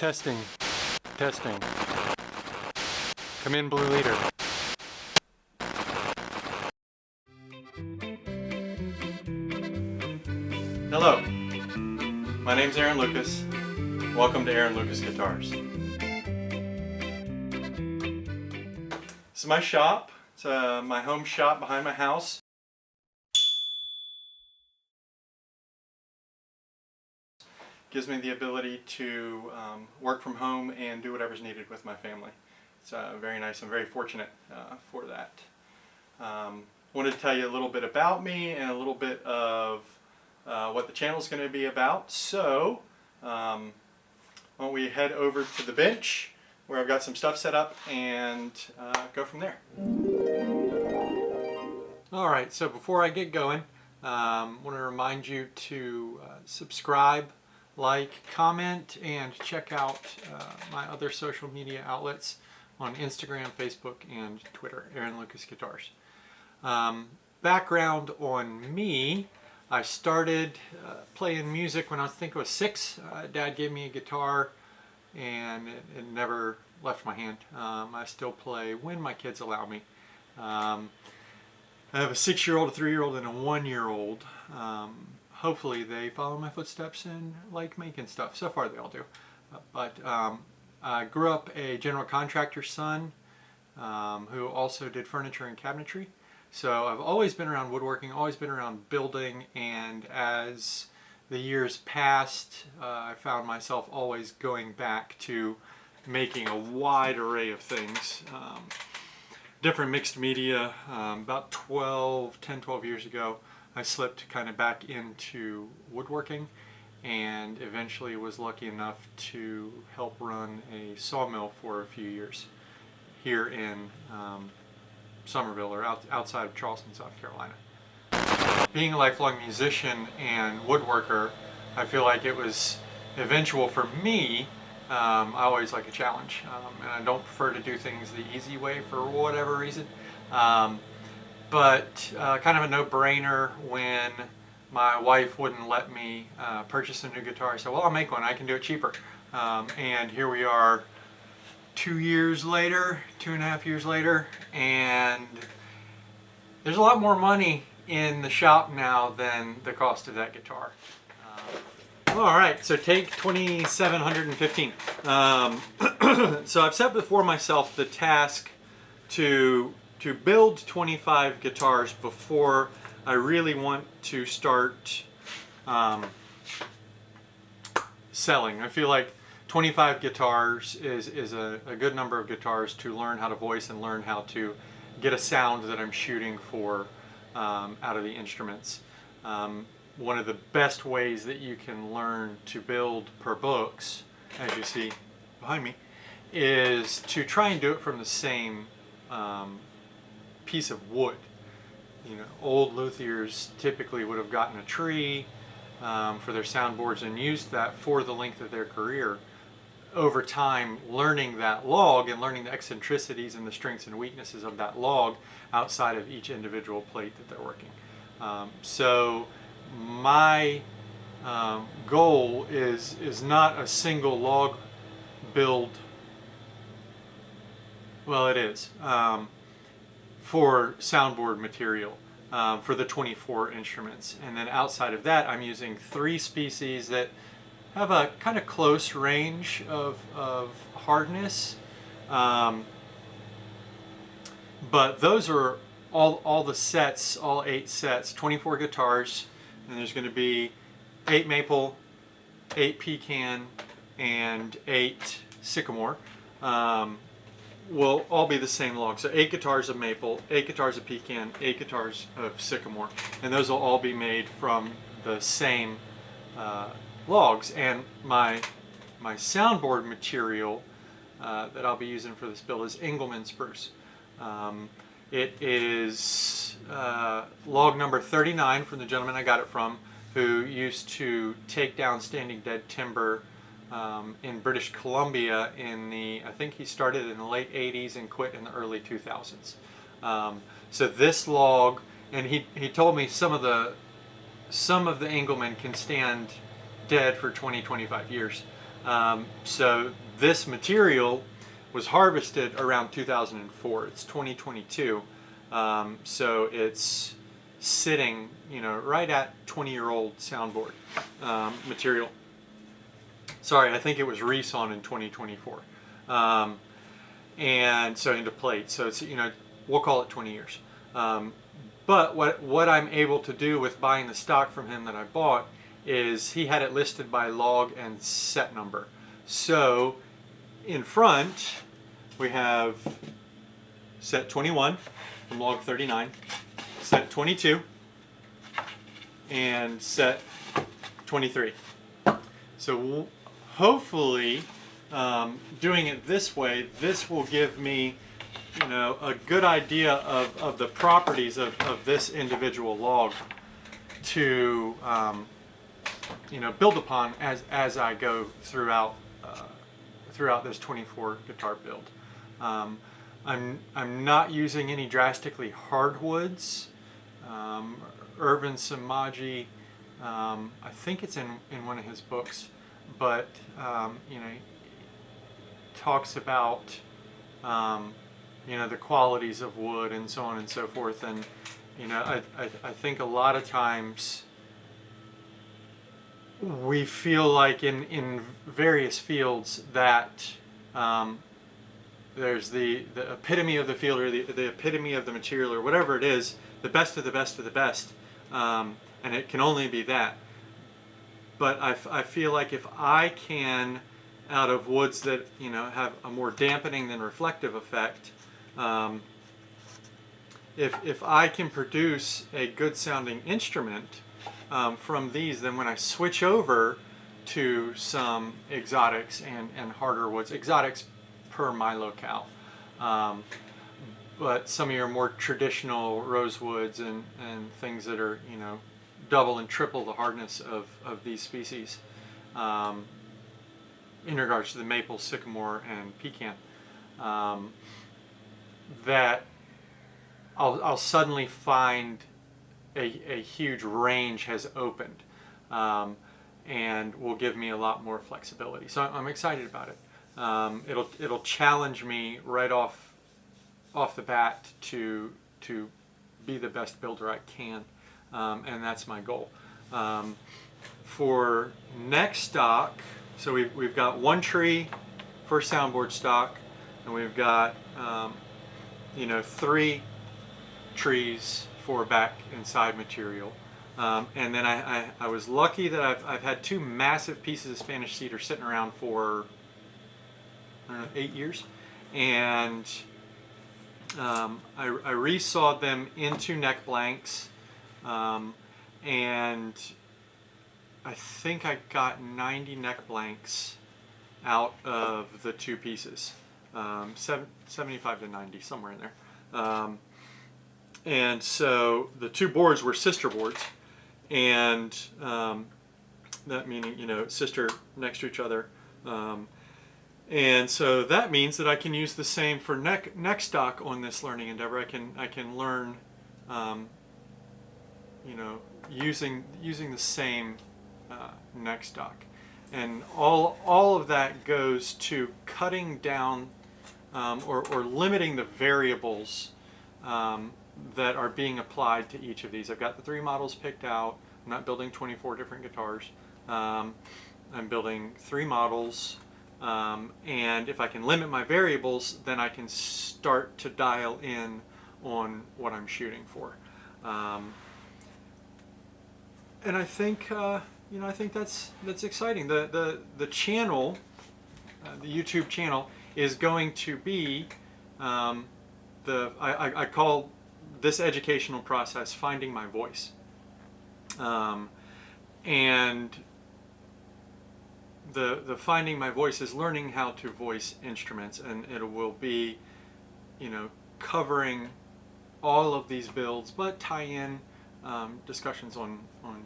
Testing. Testing. Come in, Blue Leader. Hello. My name's Aaron Lucas. Welcome to Aaron Lucas Guitars. This is my shop. It's my home shop behind my house. Gives me the ability to work from home and do whatever's needed with my family. It's very nice. I'm very fortunate for that. Wanted to tell you a little bit about me and a little bit of what the channel is going to be about. So, why don't we head over to the bench where I've got some stuff set up and go from there. Alright, so before I get going, I want to remind you to subscribe, like, comment, and check out my other social media outlets on Instagram, Facebook, and Twitter, Aaron Lucas Guitars. Background on me, I started playing music when I think I was 6. Dad gave me a guitar and it never left my hand. I still play when my kids allow me. I have a 6-year-old, a 3-year-old, and a 1-year-old. Hopefully they follow my footsteps and like making stuff. So far they all do. But I grew up a general contractor's son who also did furniture and cabinetry. So I've always been around woodworking, always been around building, and as the years passed, I found myself always going back to making a wide array of things. Different mixed media. About 10, 12 years ago, I slipped kind of back into woodworking and eventually was lucky enough to help run a sawmill for a few years here in Somerville, or outside of Charleston, South Carolina. Being a lifelong musician and woodworker, I feel like it was eventual for me. I always like a challenge, and I don't prefer to do things the easy way for whatever reason. But kind of a no-brainer when my wife wouldn't let me purchase a new guitar. I said, well, I'll make one. I can do it cheaper. And here we are 2 years later, 2.5 years later, and there's a lot more money in the shop now than the cost of that guitar. Alright, so take 2715. So I've set before myself the task to build 25 guitars before I really want to start selling. I feel like 25 guitars is a good number of guitars to learn how to voice and learn how to get a sound that I'm shooting for out of the instruments. One of the best ways that you can learn to build per books, as you see behind me, is to try and do it from the same piece of wood. You know, old luthiers typically would have gotten a tree for their soundboards and used that for the length of their career. Over time, learning that log and learning the eccentricities and the strengths and weaknesses of that log outside of each individual plate that they're working. So my goal is not a single log build. Well, it is for soundboard material for the 24 instruments, and then outside of that I'm using 3 species that have a kind of close range of hardness, but those are all the sets, all 8 sets, 24 guitars, and there's going to be 8 maple, 8 pecan, and 8 sycamore. Will all be the same log. So 8 guitars of maple, 8 guitars of pecan, 8 guitars of sycamore, and those will all be made from the same logs. And my soundboard material that I'll be using for this build is Engelmann spruce. It is log number 39 from the gentleman I got it from, who used to take down standing dead timber in British Columbia I think he started in the late 80s and quit in the early 2000s. So this log, and he told me some of the Engelmann can stand dead for 20-25 years. So this material was harvested around 2004. It's 2022, so it's sitting, right at 20-year-old soundboard material. Sorry, I think it was resawn in 2024, and so into plate. So it's we'll call it 20 years. But what I'm able to do with buying the stock from him that I bought is he had it listed by log and set number. So in front we have set 21 from log 39, set 22, and set 23. So hopefully doing it this way, this will give me a good idea of the properties of this individual log to build upon as I go throughout this 24 guitar build. I'm not using any drastically hardwoods. Irvin Samaji, I think it's in one of his books, but talks about the qualities of wood and so on and so forth. And I think a lot of times we feel like in various fields that there's the epitome of the field, or the epitome of the material, or whatever it is, the best of the best of the best, and it can only be that. But I feel like if I can, out of woods that have a more dampening than reflective effect, if I can produce a good sounding instrument from these, then when I switch over to some exotics and harder woods, exotics per my locale, but some of your more traditional rosewoods and things that are double and triple the hardness of these species, in regards to the maple, sycamore, and pecan, that I'll suddenly find a huge range has opened, and will give me a lot more flexibility. So I'm excited about it. It'll challenge me right off the bat to be the best builder I can, and that's my goal. For neck stock, so we've got one tree for soundboard stock, and we've got 3 trees for back and side material. And then I was lucky that I've had 2 massive pieces of Spanish cedar sitting around for 8 years, and I resawed them into neck blanks, and I think I got 90 neck blanks out of the 2 pieces, 75 to 90, somewhere in there. And so the 2 boards were sister boards, and that meaning sister next to each other, and so that means that I can use the same for neck stock on this learning endeavor. I can learn using the same neck stock, and all of that goes to cutting down or limiting the variables that are being applied to each of these. I've got the 3 models picked out. I'm not building 24 different guitars. I'm building 3 models, and if I can limit my variables, then I can start to dial in on what I'm shooting for. And I think I think that's exciting. The channel, the YouTube channel, is going to be I call this educational process finding my voice, and the finding my voice is learning how to voice instruments, and it will be covering all of these builds, but tie in discussions on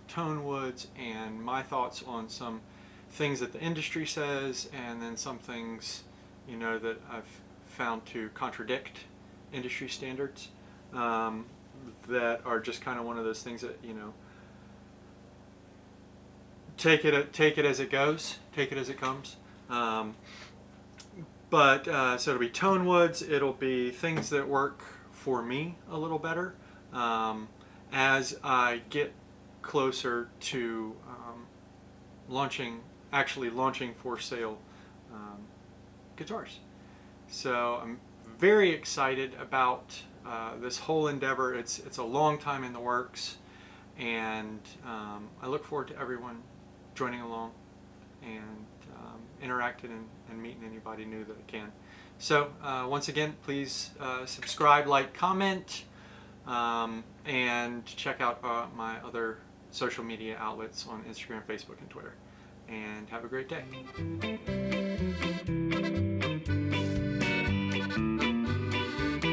tone woods and my thoughts on some things that the industry says, and then some things that I've found to contradict industry standards, that are just kind of one of those things that take it as it goes, take it as it comes. But so it'll be tone woods. It'll be things that work for me a little better as I get closer to actually launching for sale guitars. So I'm very excited about this whole endeavor. It's a long time in the works, and I look forward to everyone joining along and interacting and meeting anybody new that I can. So once again, please subscribe, like, comment, and check out my other social media outlets on Instagram, Facebook, and Twitter. And have a great day.